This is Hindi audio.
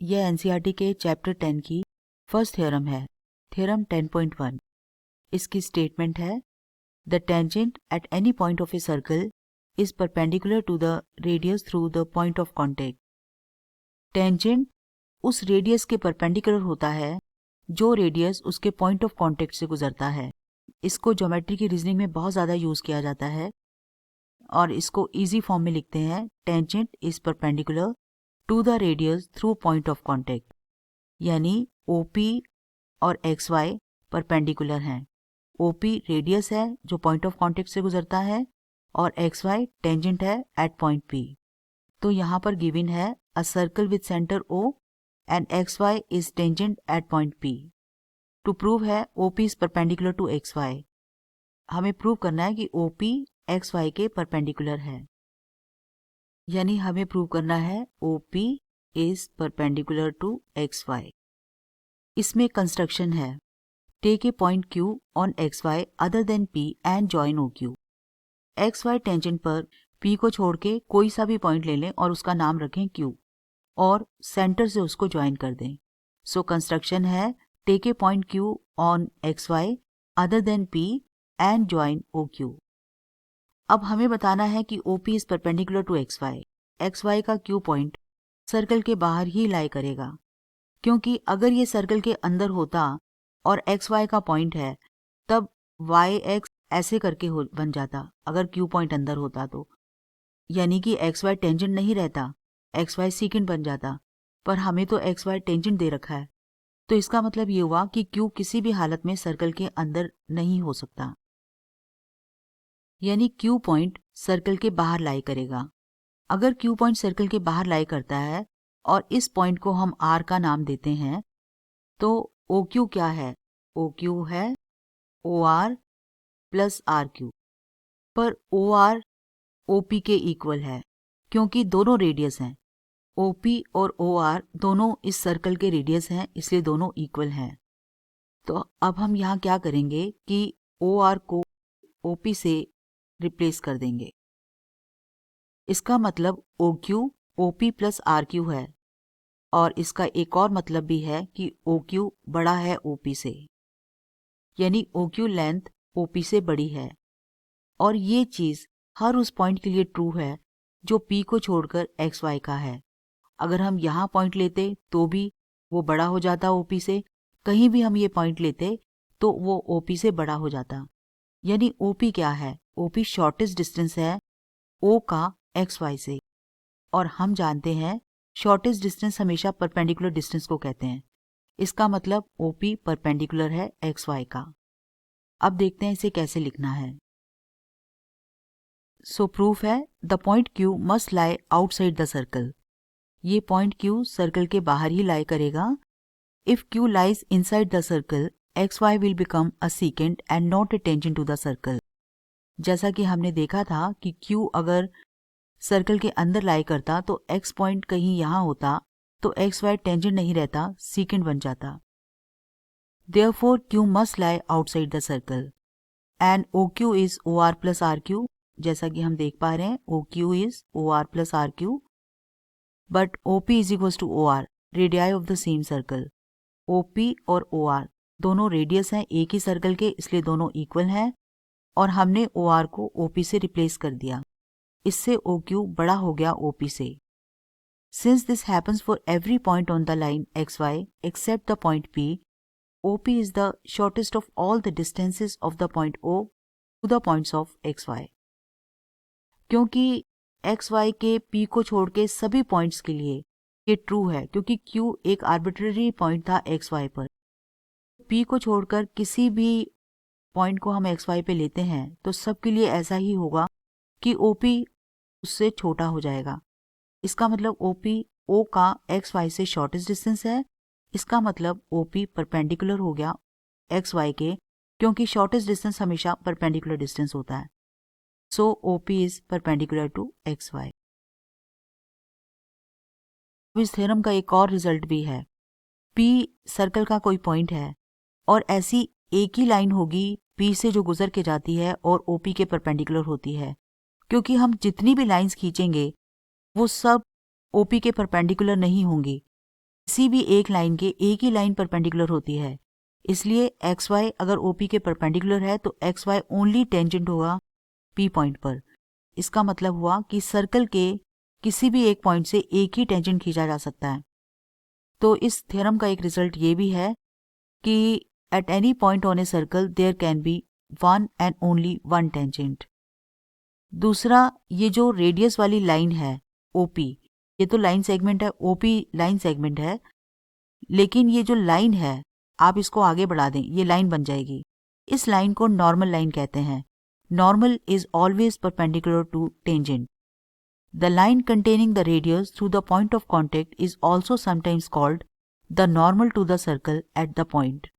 यह एनसीईआरटी के चैप्टर 10 की फर्स्ट थ्योरम है, थ्योरम 10.1। इसकी स्टेटमेंट है, the tangent at any point of a circle is perpendicular to the radius through the point of contact. Tangent उस रेडियस के परपेंडिकुलर होता है जो रेडियस उसके पॉइंट ऑफ कॉन्टेक्ट से गुजरता है। इसको ज्योमेट्री की रीजनिंग में बहुत ज़्यादा यूज़ किया जाता है और इसको इजी फॉर्म में लिखते हैं, tangent is perpendicular to the radius through point of contact. यानी OP और XY परपेंडिकुलर हैं। OP रेडियस है जो पॉइंट ऑफ कॉन्टेक्ट से गुजरता है और XY टेंजेंट है एट पॉइंट P। तो यहाँ पर गिवन है a circle with centre O and XY is tangent at point P। To prove है OP is perpendicular to XY। हमें प्रूव करना है कि OP XY के परपेंडिकुलर है, यानी हमें प्रूव करना है OP is perpendicular to XY। इसमें कंस्ट्रक्शन है, take a point Q on XY other than P and join OQ। XY tangent पर P को छोड़ के कोई सा भी पॉइंट ले लें और उसका नाम रखें Q और सेंटर से उसको ज्वाइन कर दें। सो कंस्ट्रक्शन है, take a point Q on XY other than P and join OQ। अब हमें बताना है कि OP is perpendicular to XY। XY का Q पॉइंट सर्कल के बाहर ही लाई करेगा, क्योंकि अगर ये सर्कल के अंदर होता और XY का पॉइंट है तब YX ऐसे करके बन जाता अगर Q पॉइंट अंदर होता तो, यानी कि XY टेंजेंट नहीं रहता, XY सीकेंट बन जाता। पर हमें तो XY टेंजेंट दे रखा है, तो इसका मतलब ये हुआ कि Q किसी भी हालत में सर्कल के अंदर नहीं हो सकता, यानी Q पॉइंट सर्कल के बाहर लाई करेगा। अगर Q पॉइंट सर्कल के बाहर लाई करता है और इस पॉइंट को हम R का नाम देते हैं, तो OQ क्या है? OQ है OR प्लस RQ। पर OR OP के इक्वल है क्योंकि दोनों रेडियस हैं। OP और OR दोनों इस सर्कल के रेडियस हैं, इसलिए दोनों इक्वल हैं। तो अब हम यहाँ क्या करेंगे कि OR को OP से रिप्लेस कर देंगे। इसका मतलब OQ OP प्लस RQ है और इसका एक और मतलब भी है कि OQ बड़ा है OP से, यानी OQ लेंथ OP से बड़ी है। और ये चीज़ हर उस पॉइंट के लिए ट्रू है जो P को छोड़कर XY का है। अगर हम यहाँ पॉइंट लेते तो भी वो बड़ा हो जाता OP से, कहीं भी हम ये पॉइंट लेते तो वो OP से बड़ा हो जाता। यानी OP क्या है? OP शॉर्टेस्ट डिस्टेंस है O का XY से, और हम जानते हैं शॉर्टेस्ट डिस्टेंस हमेशा परपेंडिकुलर डिस्टेंस को कहते हैं। इसका मतलब OP परपेंडिकुलर है XY का। अब देखते हैं इसे कैसे लिखना है। सो प्रूफ है, the point Q must lie outside the circle. ये पॉइंट Q सर्कल के बाहर ही लाई करेगा। If Q lies inside the circle, XY will become a secant and not a tangent to the circle. जैसा कि हमने देखा था कि Q अगर सर्कल के अंदर लाई करता तो X पॉइंट कहीं यहाँ होता तो XY टेंजेंट नहीं रहता, सीकेंट बन जाता। Therefore Q must lie outside the circle and OQ is OR plus RQ। जैसा कि हम देख पा रहे हैं OQ is OR plus RQ, but OP is equals to OR, radii of the same circle। OP और OR दोनों रेडियस हैं एक ही सर्कल के, इसलिए दोनों इक्वल हैं और हमने OR को OP से रिप्लेस कर दिया। इससे OQ बड़ा हो गया OP से। Since this happens for every point on the line XY except the point P, OP is the shortest of all the distances of the point O to the points of XY। क्योंकि XY के P को छोड़ के सभी पॉइंट्स के लिए ये ट्रू है, क्योंकि Q एक आर्बिट्ररी पॉइंट था XY पर। P को छोड़कर किसी भी पॉइंट को हम XY पे लेते हैं तो सबके लिए ऐसा ही होगा कि OP उससे छोटा हो जाएगा। इसका मतलब OP O का XY से शॉर्टेस्ट डिस्टेंस है। इसका मतलब OP परपेंडिकुलर हो गया XY के, क्योंकि शॉर्टेस्ट डिस्टेंस हमेशा परपेंडिकुलर डिस्टेंस होता है। So OP is perpendicular to XY। इस थ्योरम का एक और रिजल्ट भी है। P सर्कल का कोई पॉइंट है और ऐसी एक ही लाइन होगी P से जो गुजर के जाती है और OP के परपेंडिकुलर होती है, क्योंकि हम जितनी भी लाइंस खींचेंगे वो सब OP के परपेंडिकुलर नहीं होंगी। किसी भी एक लाइन के एक ही लाइन परपेंडिकुलर होती है, इसलिए एक्स वाई अगर ओपी के परपेंडिकुलर है तो एक्स वाई ओनली टेंजेंट होगा पी पॉइंट पर। इसका मतलब हुआ कि सर्कल के किसी भी एक पॉइंट से एक ही टेंजेंट खींचा जा सकता है। तो इस थ्योरम का एक रिजल्ट ये भी है कि at any point on a circle there can be one and only one tangent. दूसरा, ये जो रेडियस वाली लाइन है ओपी, ये तो लाइन सेगमेंट है, ओपी लाइन सेगमेंट है, लेकिन ये जो लाइन है आप इसको आगे बढ़ा दें, ये लाइन बन जाएगी। इस लाइन को नॉर्मल लाइन कहते हैं। Normal is always perpendicular to tangent. The line containing the radius through the point of contact is also sometimes called the normal to the circle at the point.